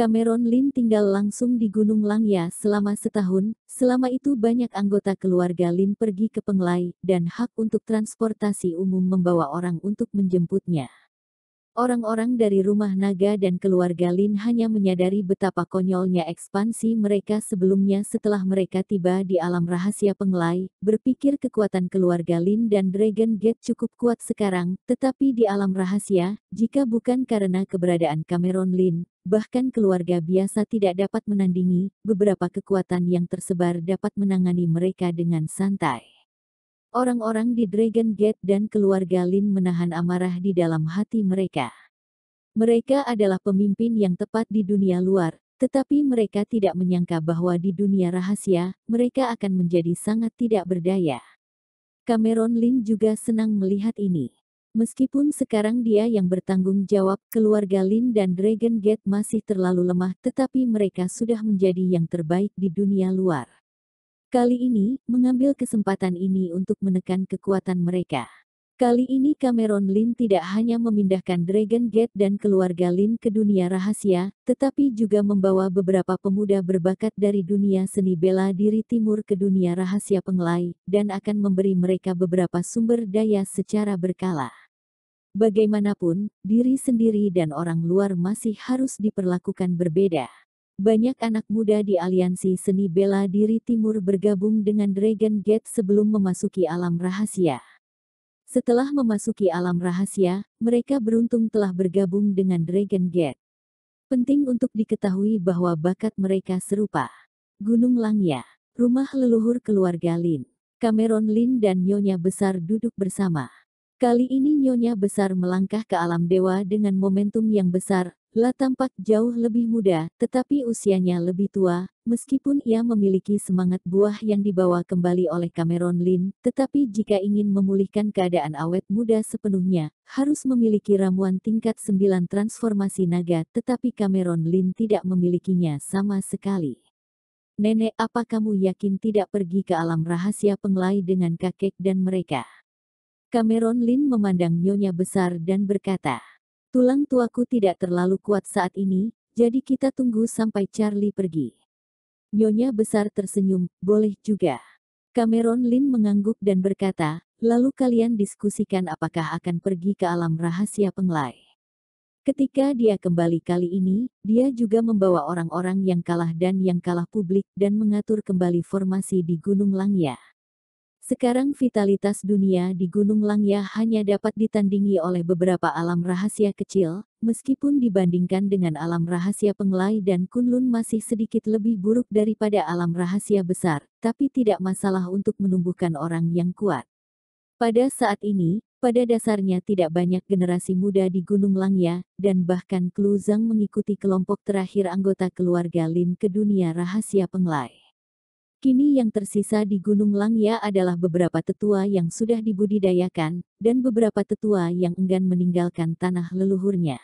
Cameron Lin tinggal langsung di Gunung Langya selama setahun, selama itu banyak anggota keluarga Lin pergi ke Penglai, dan hak untuk transportasi umum membawa orang untuk menjemputnya. Orang-orang dari rumah naga dan keluarga Lin hanya menyadari betapa konyolnya ekspansi mereka sebelumnya setelah mereka tiba di alam rahasia Penglai, berpikir kekuatan keluarga Lin dan Dragon Gate cukup kuat sekarang, tetapi di alam rahasia, jika bukan karena keberadaan Cameron Lin, bahkan keluarga biasa tidak dapat menandingi, beberapa kekuatan yang tersebar dapat menangani mereka dengan santai. Orang-orang di Dragon Gate dan keluarga Lin menahan amarah di dalam hati mereka. Mereka adalah pemimpin yang tepat di dunia luar, tetapi mereka tidak menyangka bahwa di dunia rahasia, mereka akan menjadi sangat tidak berdaya. Cameron Lin juga senang melihat ini. Meskipun sekarang dia yang bertanggung jawab, keluarga Lin dan Dragon Gate masih terlalu lemah, tetapi mereka sudah menjadi yang terbaik di dunia luar. Kali ini, mengambil kesempatan ini untuk menekan kekuatan mereka. Kali ini Cameron Lin tidak hanya memindahkan Dragon Gate dan keluarga Lin ke dunia rahasia, tetapi juga membawa beberapa pemuda berbakat dari dunia seni bela diri timur ke dunia rahasia Penglai, dan akan memberi mereka beberapa sumber daya secara berkala. Bagaimanapun, diri sendiri dan orang luar masih harus diperlakukan berbeda. Banyak anak muda di aliansi seni bela diri timur bergabung dengan Dragon Gate sebelum memasuki alam rahasia. Setelah memasuki alam rahasia, mereka beruntung telah bergabung dengan Dragon Gate. Penting untuk diketahui bahwa bakat mereka serupa. Gunung Langya, rumah leluhur keluarga Lin. Cameron Lin dan Nyonya Besar duduk bersama. Kali ini Nyonya Besar melangkah ke alam dewa dengan momentum yang besar. La tampak jauh lebih muda, tetapi usianya lebih tua, meskipun ia memiliki semangat buah yang dibawa kembali oleh Cameron Lin, tetapi jika ingin memulihkan keadaan awet muda sepenuhnya, harus memiliki ramuan tingkat 9 transformasi naga, tetapi Cameron Lin tidak memilikinya sama sekali. Nenek, apa kamu yakin tidak pergi ke alam rahasia Penglai dengan kakek dan mereka? Cameron Lin memandang Nyonya Besar dan berkata, tulang tuaku tidak terlalu kuat saat ini, jadi kita tunggu sampai Charlie pergi. Nyonya Besar tersenyum, boleh juga. Cameron Lin mengangguk dan berkata, lalu kalian diskusikan apakah akan pergi ke alam rahasia Penglai. Ketika dia kembali kali ini, dia juga membawa orang-orang yang kalah dan yang kalah publik dan mengatur kembali formasi di Gunung Langya. Sekarang vitalitas dunia di Gunung Langya hanya dapat ditandingi oleh beberapa alam rahasia kecil, meskipun dibandingkan dengan alam rahasia Penglai dan Kunlun masih sedikit lebih buruk daripada alam rahasia besar, tapi tidak masalah untuk menumbuhkan orang yang kuat. Pada saat ini, pada dasarnya tidak banyak generasi muda di Gunung Langya, dan bahkan Klu Zhang mengikuti kelompok terakhir anggota keluarga Lin ke dunia rahasia Penglai. Kini yang tersisa di Gunung Langya adalah beberapa tetua yang sudah dibudidayakan, dan beberapa tetua yang enggan meninggalkan tanah leluhurnya.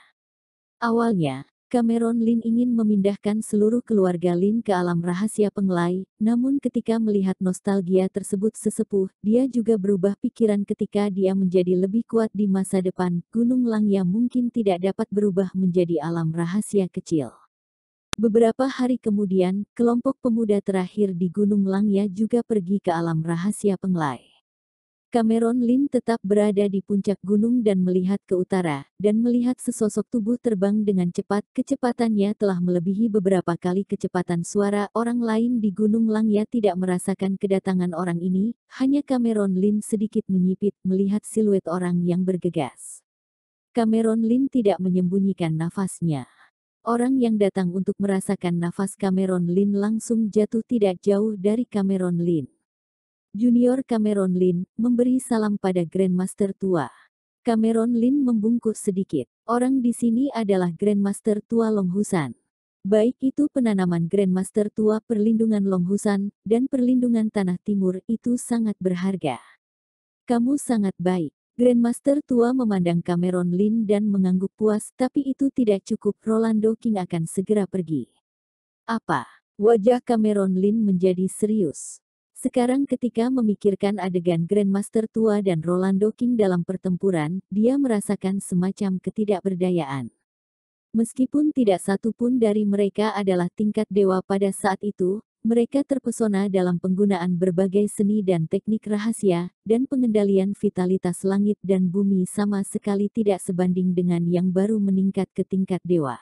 Awalnya, Cameron Lin ingin memindahkan seluruh keluarga Lin ke alam rahasia Penglai, namun ketika melihat nostalgia tersebut sesepuh, dia juga berubah pikiran ketika dia menjadi lebih kuat di masa depan. Gunung Langya mungkin tidak dapat berubah menjadi alam rahasia kecil. Beberapa hari kemudian, kelompok pemuda terakhir di Gunung Langya juga pergi ke alam rahasia Penglai. Cameron Lin tetap berada di puncak gunung dan melihat ke utara, dan melihat sesosok tubuh terbang dengan cepat. Kecepatannya telah melebihi beberapa kali kecepatan suara. Orang lain di Gunung Langya tidak merasakan kedatangan orang ini, hanya Cameron Lin sedikit menyipit melihat siluet orang yang bergegas. Cameron Lin tidak menyembunyikan nafasnya. Orang yang datang untuk merasakan nafas Cameron Lin langsung jatuh tidak jauh dari Cameron Lin. Junior Cameron Lin memberi salam pada Grandmaster tua. Cameron Lin membungkuk sedikit. Orang di sini adalah Grandmaster tua Longhusan. Baik itu penanaman Grandmaster tua perlindungan Longhusan, dan perlindungan Tanah Timur itu sangat berharga. Kamu sangat baik. Grandmaster tua memandang Cameron Lin dan mengangguk puas, tapi itu tidak cukup. Rolando King akan segera pergi. Apa? Wajah Cameron Lin menjadi serius. Sekarang ketika memikirkan adegan Grandmaster tua dan Rolando King dalam pertempuran, dia merasakan semacam ketidakberdayaan. Meskipun tidak satu pun dari mereka adalah tingkat dewa pada saat itu, mereka terpesona dalam penggunaan berbagai seni dan teknik rahasia, dan pengendalian vitalitas langit dan bumi sama sekali tidak sebanding dengan yang baru meningkat ke tingkat dewa.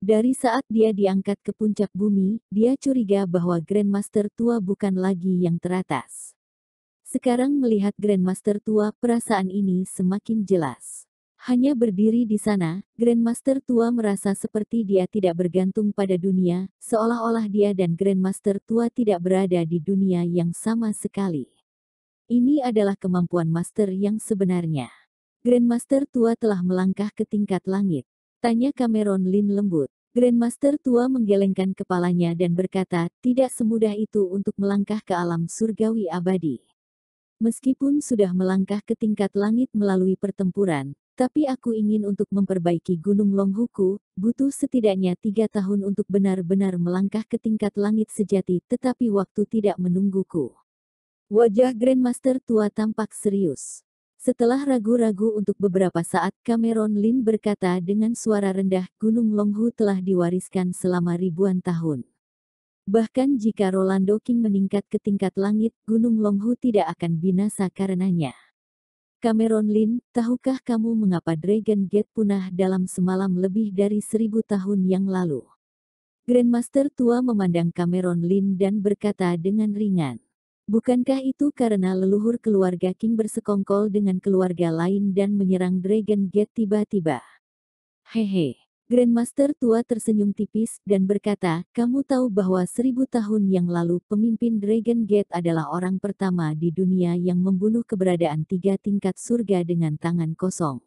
Dari saat dia diangkat ke puncak bumi, dia curiga bahwa Grandmaster tua bukan lagi yang teratas. Sekarang melihat Grandmaster tua, perasaan ini semakin jelas. Hanya berdiri di sana, Grandmaster tua merasa seperti dia tidak bergantung pada dunia, seolah-olah dia dan Grandmaster tua tidak berada di dunia yang sama sekali. Ini adalah kemampuan Master yang sebenarnya. Grandmaster tua telah melangkah ke tingkat langit. Tanya Cameron Lin lembut. Grandmaster tua menggelengkan kepalanya dan berkata, tidak semudah itu untuk melangkah ke alam surgawi abadi. Meskipun sudah melangkah ke tingkat langit melalui pertempuran, tapi aku ingin untuk memperbaiki Gunung Longhuku, butuh setidaknya 3 tahun untuk benar-benar melangkah ke tingkat langit sejati, tetapi waktu tidak menungguku. Wajah Grandmaster tua tampak serius. Setelah ragu-ragu untuk beberapa saat, Cameron Lin berkata dengan suara rendah, Gunung Longhu telah diwariskan selama ribuan tahun. Bahkan jika Rolando King meningkat ke tingkat langit, Gunung Longhu tidak akan binasa karenanya. Cameron Lin, tahukah kamu mengapa Dragon Gate punah dalam semalam lebih dari 1000 tahun yang lalu? Grandmaster tua memandang Cameron Lin dan berkata dengan ringan. Bukankah itu karena leluhur keluarga King bersekongkol dengan keluarga lain dan menyerang Dragon Gate tiba-tiba? Hehe. Grandmaster tua tersenyum tipis dan berkata, kamu tahu bahwa 1000 tahun yang lalu pemimpin Dragon Gate adalah orang pertama di dunia yang membunuh keberadaan 3 tingkat surga dengan tangan kosong.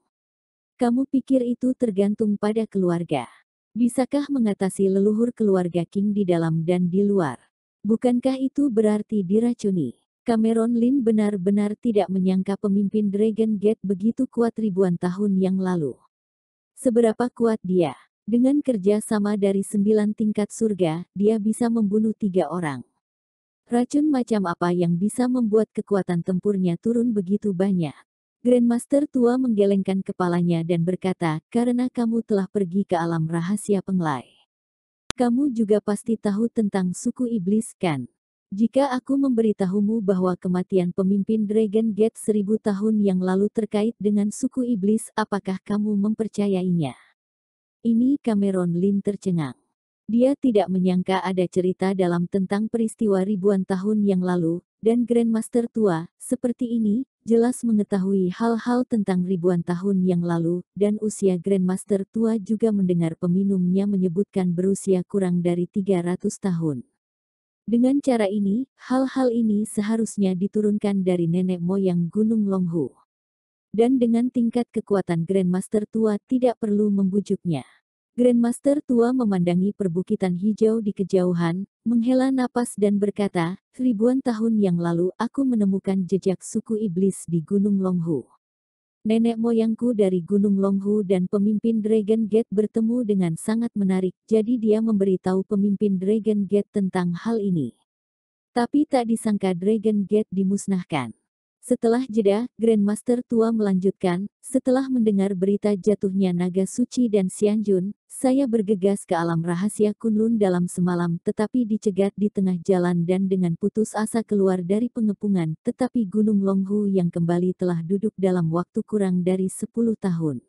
Kamu pikir itu tergantung pada keluarga? Bisakah mengatasi leluhur keluarga King di dalam dan di luar? Bukankah itu berarti diracuni? Cameron Lin benar-benar tidak menyangka pemimpin Dragon Gate begitu kuat ribuan tahun yang lalu. Seberapa kuat dia? Dengan kerja sama dari 9 tingkat surga, dia bisa membunuh 3 orang. Racun macam apa yang bisa membuat kekuatan tempurnya turun begitu banyak? Grandmaster tua menggelengkan kepalanya dan berkata, karena kamu telah pergi ke alam rahasia Penglai. Kamu juga pasti tahu tentang suku iblis, kan? Jika aku memberitahumu bahwa kematian pemimpin Dragon Gate 1000 tahun yang lalu terkait dengan suku iblis, apakah kamu mempercayainya? Ini Cameron Lin tercengang. Dia tidak menyangka ada cerita dalam tentang peristiwa ribuan tahun yang lalu, dan Grandmaster tua, seperti ini, jelas mengetahui hal-hal tentang ribuan tahun yang lalu, dan usia Grandmaster tua juga mendengar peminumnya menyebutkan berusia kurang dari 300 tahun. Dengan cara ini, hal-hal ini seharusnya diturunkan dari nenek moyang Gunung Longhu. Dan dengan tingkat kekuatan Grandmaster tua tidak perlu membujuknya. Grandmaster tua memandangi perbukitan hijau di kejauhan, menghela napas dan berkata, ribuan tahun yang lalu aku menemukan jejak suku iblis di Gunung Longhu. Nenek moyangku dari Gunung Longhu dan pemimpin Dragon Gate bertemu dengan sangat menarik, jadi dia memberitahu pemimpin Dragon Gate tentang hal ini. Tapi tak disangka Dragon Gate dimusnahkan. Setelah jeda, Grandmaster tua melanjutkan, setelah mendengar berita jatuhnya naga suci dan Xianjun, saya bergegas ke alam rahasia Kunlun dalam semalam tetapi dicegat di tengah jalan dan dengan putus asa keluar dari pengepungan, tetapi Gunung Longhu yang kembali telah duduk dalam waktu kurang dari 10 tahun.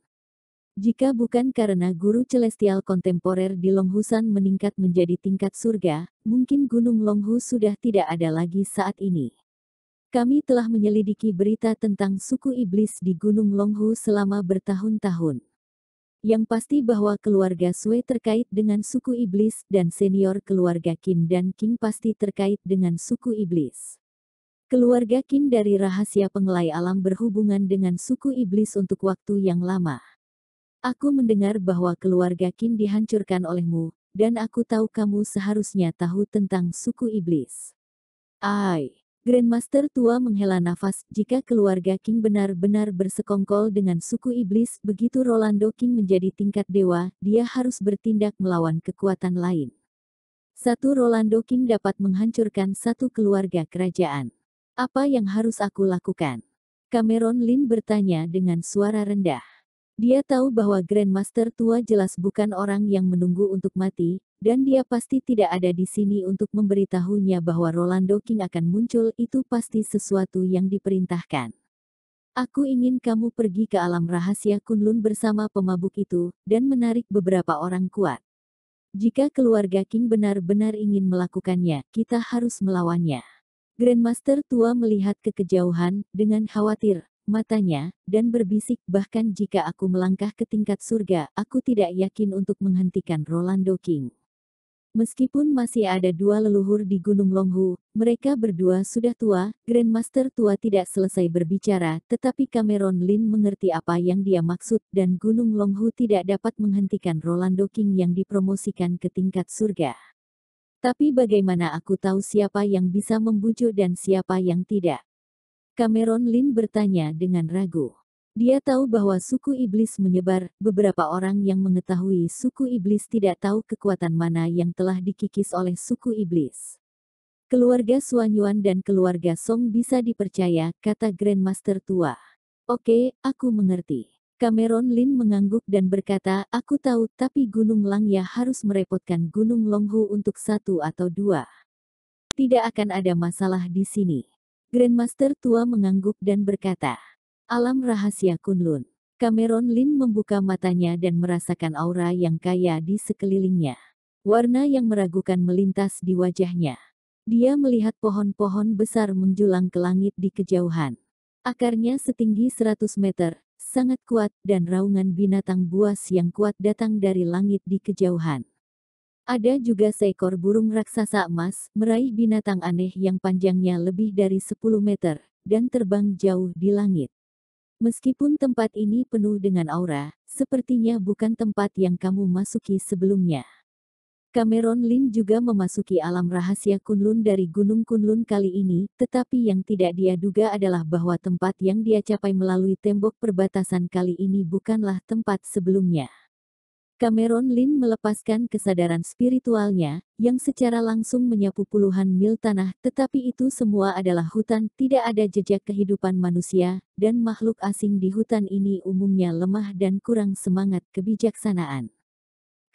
Jika bukan karena guru celestial kontemporer di Longhusan meningkat menjadi tingkat surga, mungkin Gunung Longhu sudah tidak ada lagi saat ini. Kami telah menyelidiki berita tentang suku iblis di Gunung Longhu selama bertahun-tahun. Yang pasti bahwa keluarga Sui terkait dengan suku iblis dan senior keluarga Qin dan King pasti terkait dengan suku iblis. Keluarga Qin dari rahasia pengelai alam berhubungan dengan suku iblis untuk waktu yang lama. Aku mendengar bahwa keluarga Qin dihancurkan olehmu, dan aku tahu kamu seharusnya tahu tentang suku iblis. Ai. Grandmaster tua menghela nafas, jika keluarga King benar-benar bersekongkol dengan suku iblis, begitu Rolando King menjadi tingkat dewa, dia harus bertindak melawan kekuatan lain. Satu Rolando King dapat menghancurkan satu keluarga kerajaan. Apa yang harus aku lakukan? Cameron Lin bertanya dengan suara rendah. Dia tahu bahwa Grandmaster tua jelas bukan orang yang menunggu untuk mati, dan dia pasti tidak ada di sini untuk memberitahunya bahwa Rolando King akan muncul. Itu pasti sesuatu yang diperintahkan. Aku ingin kamu pergi ke alam rahasia Kunlun bersama pemabuk itu, dan menarik beberapa orang kuat. Jika keluarga King benar-benar ingin melakukannya, kita harus melawannya. Grandmaster tua melihat ke kejauhan, dengan khawatir, matanya, dan berbisik, bahkan jika aku melangkah ke tingkat surga, aku tidak yakin untuk menghentikan Rolando King. Meskipun masih ada dua leluhur di Gunung Longhu, mereka berdua sudah tua. Grandmaster tua tidak selesai berbicara, tetapi Cameron Lin mengerti apa yang dia maksud, dan Gunung Longhu tidak dapat menghentikan Rolando King yang dipromosikan ke tingkat surga. Tapi bagaimana aku tahu siapa yang bisa membujuk dan siapa yang tidak? Cameron Lin bertanya dengan ragu. Dia tahu bahwa suku iblis menyebar, beberapa orang yang mengetahui suku iblis tidak tahu kekuatan mana yang telah dikikis oleh suku iblis. Keluarga Suanyuan dan keluarga Song bisa dipercaya, kata Grandmaster tua. Oke, aku mengerti. Cameron Lin mengangguk dan berkata, aku tahu, tapi Gunung Langya harus merepotkan Gunung Longhu untuk satu atau dua. Tidak akan ada masalah di sini. Grandmaster tua mengangguk dan berkata, alam rahasia Kunlun. Cameron Lin membuka matanya dan merasakan aura yang kaya di sekelilingnya. Warna yang meragukan melintas di wajahnya. Dia melihat pohon-pohon besar menjulang ke langit di kejauhan. Akarnya setinggi 100 meter, sangat kuat, dan raungan binatang buas yang kuat datang dari langit di kejauhan. Ada juga seekor burung raksasa emas, meraih binatang aneh yang panjangnya lebih dari 10 meter, dan terbang jauh di langit. Meskipun tempat ini penuh dengan aura, sepertinya bukan tempat yang kamu masuki sebelumnya. Cameron Lin juga memasuki alam rahasia Kunlun dari Gunung Kunlun kali ini, tetapi yang tidak dia duga adalah bahwa tempat yang dia capai melalui tembok perbatasan kali ini bukanlah tempat sebelumnya. Cameron Lin melepaskan kesadaran spiritualnya, yang secara langsung menyapu puluhan mil tanah, tetapi itu semua adalah hutan, tidak ada jejak kehidupan manusia, dan makhluk asing di hutan ini umumnya lemah dan kurang semangat kebijaksanaan.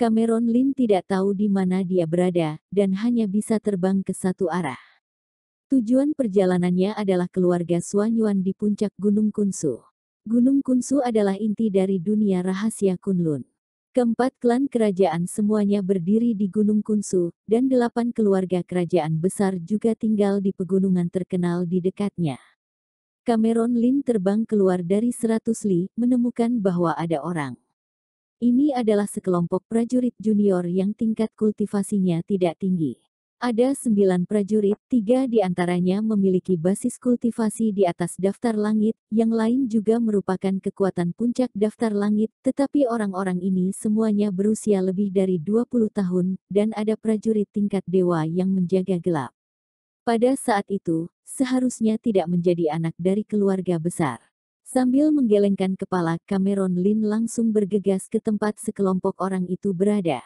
Cameron Lin tidak tahu di mana dia berada, dan hanya bisa terbang ke satu arah. Tujuan perjalanannya adalah keluarga Suanyuan di puncak Gunung Kunsu. Gunung Kunsu adalah inti dari dunia rahasia Kunlun. Keempat klan kerajaan semuanya berdiri di Gunung Kunsu, dan 8 keluarga kerajaan besar juga tinggal di pegunungan terkenal di dekatnya. Cameron Lin terbang keluar dari 100 li, menemukan bahwa ada orang. Ini adalah sekelompok prajurit junior yang tingkat kultivasinya tidak tinggi. Ada 9 prajurit, 3 di antaranya memiliki basis kultivasi di atas daftar langit, yang lain juga merupakan kekuatan puncak daftar langit, tetapi orang-orang ini semuanya berusia lebih dari 20 tahun, dan ada prajurit tingkat dewa yang menjaga gelap. Pada saat itu, seharusnya tidak menjadi anak dari keluarga besar. Sambil menggelengkan kepala, Cameron Lin langsung bergegas ke tempat sekelompok orang itu berada.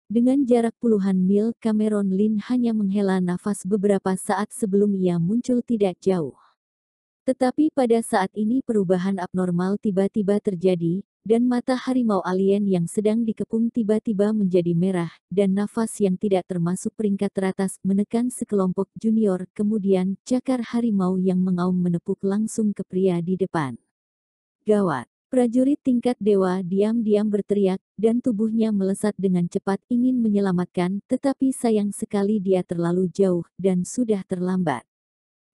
Dengan jarak puluhan mil, Cameron Lin hanya menghela nafas beberapa saat sebelum ia muncul tidak jauh. Tetapi pada saat ini perubahan abnormal tiba-tiba terjadi, dan mata harimau alien yang sedang dikepung tiba-tiba menjadi merah, dan nafas yang tidak termasuk peringkat teratas menekan sekelompok junior, kemudian cakar harimau yang mengaum menepuk langsung ke pria di depan. Gawat! Prajurit tingkat dewa diam-diam berteriak, dan tubuhnya melesat dengan cepat ingin menyelamatkan, tetapi sayang sekali dia terlalu jauh, dan sudah terlambat.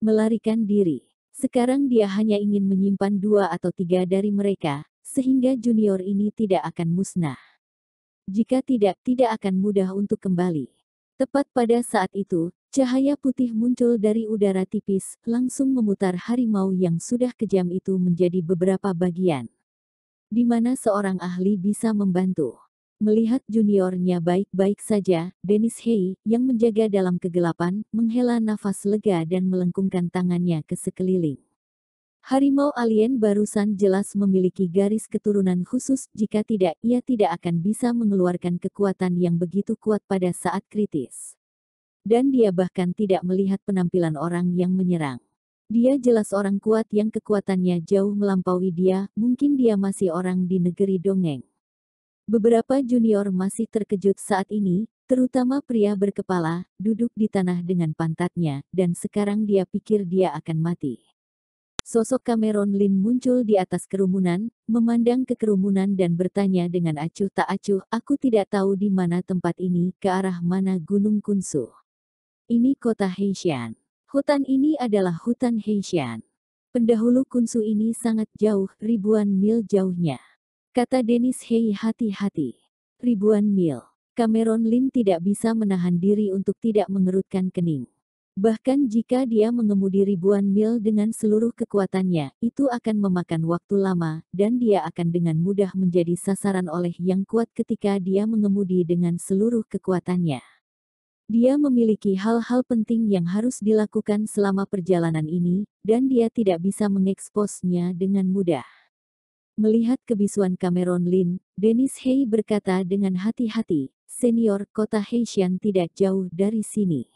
Melarikan diri. Sekarang dia hanya ingin menyimpan 2 atau 3 dari mereka, sehingga junior ini tidak akan musnah. Jika tidak, tidak akan mudah untuk kembali. Tepat pada saat itu, cahaya putih muncul dari udara tipis, langsung memutar harimau yang sudah kejam itu menjadi beberapa bagian. Di mana seorang ahli bisa membantu. Melihat juniornya baik-baik saja, Dennis Hei, yang menjaga dalam kegelapan, menghela nafas lega dan melengkungkan tangannya ke sekeliling. Harimau alien barusan jelas memiliki garis keturunan khusus, jika tidak, ia tidak akan bisa mengeluarkan kekuatan yang begitu kuat pada saat kritis. Dan dia bahkan tidak melihat penampilan orang yang menyerang. Dia jelas orang kuat yang kekuatannya jauh melampaui dia, mungkin dia masih orang di negeri dongeng. Beberapa junior masih terkejut saat ini, terutama pria berkepala, duduk di tanah dengan pantatnya, dan sekarang dia pikir dia akan mati. Sosok Cameron Lin muncul di atas kerumunan, memandang ke kerumunan dan bertanya dengan acuh tak acuh, aku tidak tahu di mana tempat ini, ke arah mana Gunung Kunsu. Ini kota Heishan. Hutan ini adalah hutan Heishan. Pendahulu Kunsu ini sangat jauh, ribuan mil jauhnya. Kata Dennis Hei hati-hati. Ribuan mil. Cameron Lin tidak bisa menahan diri untuk tidak mengerutkan kening. Bahkan jika dia mengemudi ribuan mil dengan seluruh kekuatannya, itu akan memakan waktu lama, dan dia akan dengan mudah menjadi sasaran oleh yang kuat ketika dia mengemudi dengan seluruh kekuatannya. Dia memiliki hal-hal penting yang harus dilakukan selama perjalanan ini, dan dia tidak bisa mengeksposnya dengan mudah. Melihat kebisuan Cameron Lin, Dennis Hei berkata dengan hati-hati, senior, kota Heishan tidak jauh dari sini.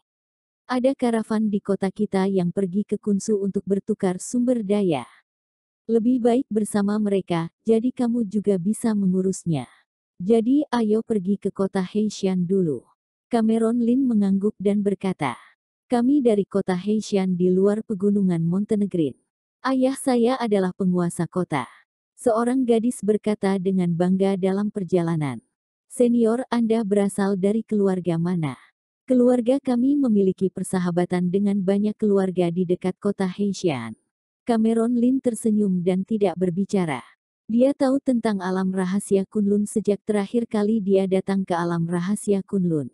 Ada karavan di kota kita yang pergi ke Kunsu untuk bertukar sumber daya. Lebih baik bersama mereka, jadi kamu juga bisa mengurusnya. Jadi ayo pergi ke kota Heishan dulu. Cameron Lin mengangguk dan berkata, kami dari kota Heishan di luar pegunungan Montenegrin. Ayah saya adalah penguasa kota. Seorang gadis berkata dengan bangga dalam perjalanan. Senior, Anda berasal dari keluarga mana? Keluarga kami memiliki persahabatan dengan banyak keluarga di dekat kota Heishan. Cameron Lin tersenyum dan tidak berbicara. Dia tahu tentang alam rahasia Kunlun sejak terakhir kali dia datang ke alam rahasia Kunlun.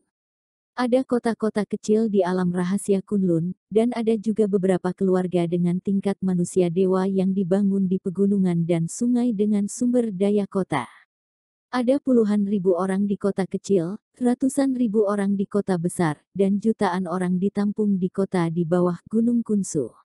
Ada kota-kota kecil di alam rahasia Kunlun, dan ada juga beberapa keluarga dengan tingkat manusia dewa yang dibangun di pegunungan dan sungai dengan sumber daya kota. Ada puluhan ribu orang di kota kecil, ratusan ribu orang di kota besar, dan jutaan orang ditampung di kota di bawah Gunung Kunsu.